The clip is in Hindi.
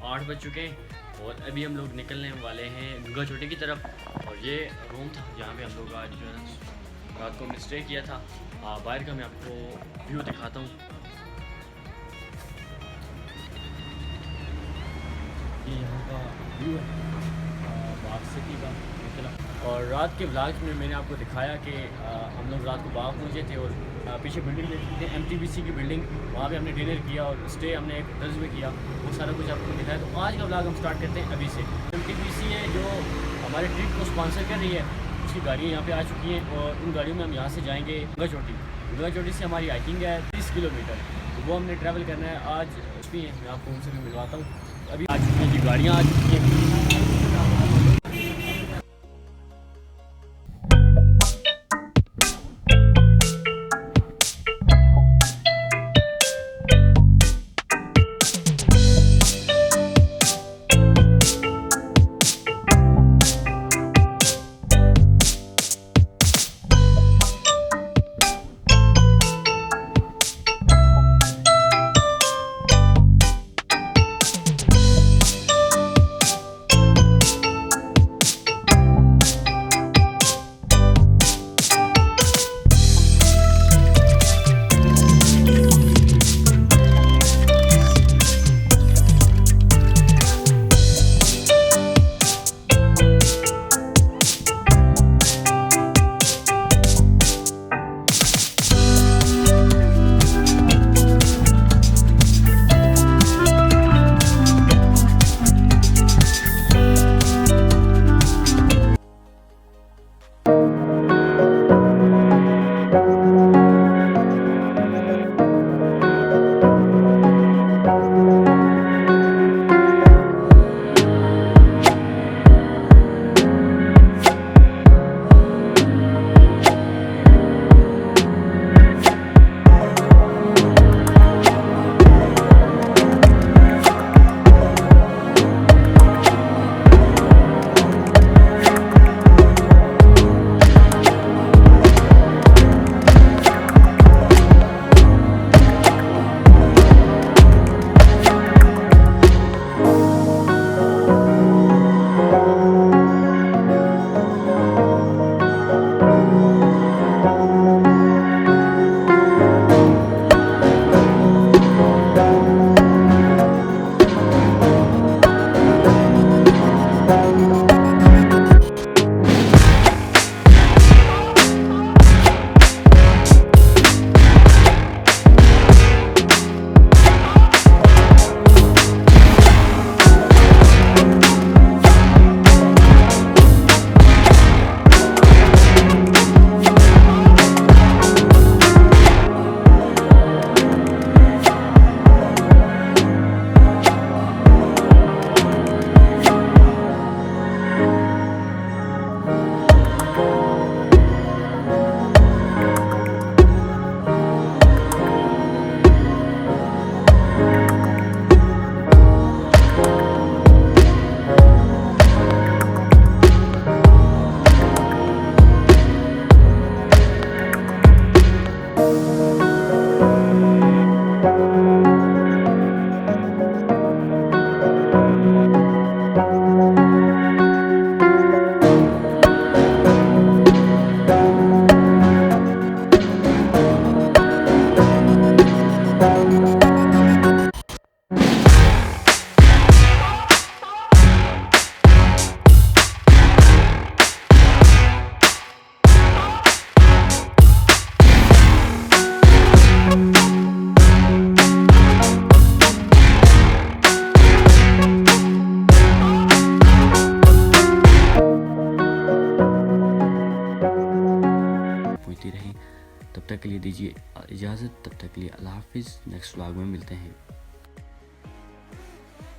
8 बज चुके हैं और अभी हम लोग निकलने वाले हैं गंगा चोटी की तरफ। और ये रूम था जहाँ पे हम लोग आज जो है ना रात को हमने स्टे किया था। बाहर का मैं आपको व्यू दिखाता हूँ। ये यहाँ का व्यू है बाग सिटी का मतलब। और रात के ब्लॉग में मैंने आपको दिखाया कि हम लोग रात को बाग पहुँचे थे और पीछे बिल्डिंग देखते थे MTBC की बिल्डिंग, वहाँ पे हमने डिनर किया और स्टे हमने एक दर्ज में किया। वो सारा कुछ आपको दिखाया। तो आज का ब्लॉग हम स्टार्ट करते हैं अभी से। MTBC है जो हमारे ट्रिप को स्पॉन्सर कर रही है, उसकी गाड़ियाँ यहाँ पे आ चुकी हैं और उन गाड़ियों में हम यहाँ से जाएंगे गंगा चोटी। गंगा चोटी से हमारी हाइकिंग है 30 किलोमीटर, तो वो हमने ट्रैवल करना है आज। कुछ भी है, मैं आपको उनसे भी मिलवाता हूँ। अभी आ चुकी हैं जी गाड़ियाँ आ चुकी हैं। तब तक के लिए दीजिए इजाज़त। तब तक के लिए अल्लाह हाफिज़। नेक्स्ट व्लॉग में मिलते हैं।